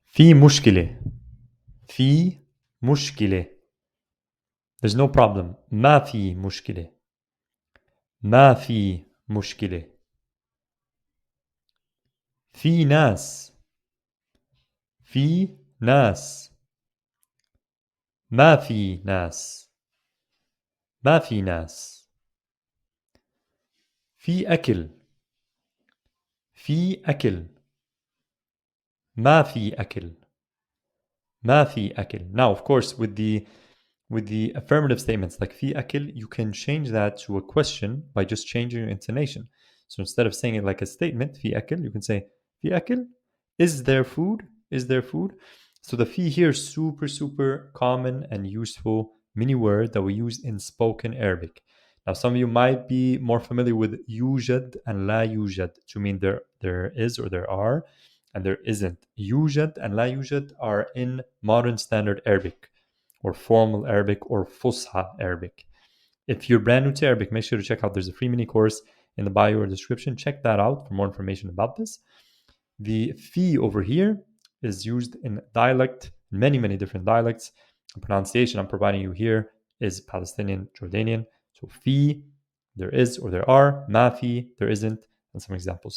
في مشكلة. في مشكلة. There's no problem. ما في مشكلة. ما في مشكلة. في ناس. في ناس. ما في ناس. ما في ناس. في أكل. في أكل. ما في أكل. ما في أكل. Now, of course, with the affirmative statements like في أكل, you can change that to a question by just changing your intonation. So instead of saying it like a statement, في أكل, you can say في أكل. Is there food? Is there food? So the في here is super common and useful mini word that we use in spoken Arabic. Now, some of you might be more familiar with يوجد and لا يوجد to mean there is or there are and there isn't. يوجد and لا يوجد are in modern standard Arabic or formal Arabic or Fusha Arabic. If you're brand new to Arabic, make sure to check out, there's a free mini course in the bio or description. Check that out for more information about this. The fi over here is used in dialect, many different dialects. The pronunciation I'm providing you here is Palestinian, Jordanian. So fi, there is or there are, ma fi, there isn't, and some examples.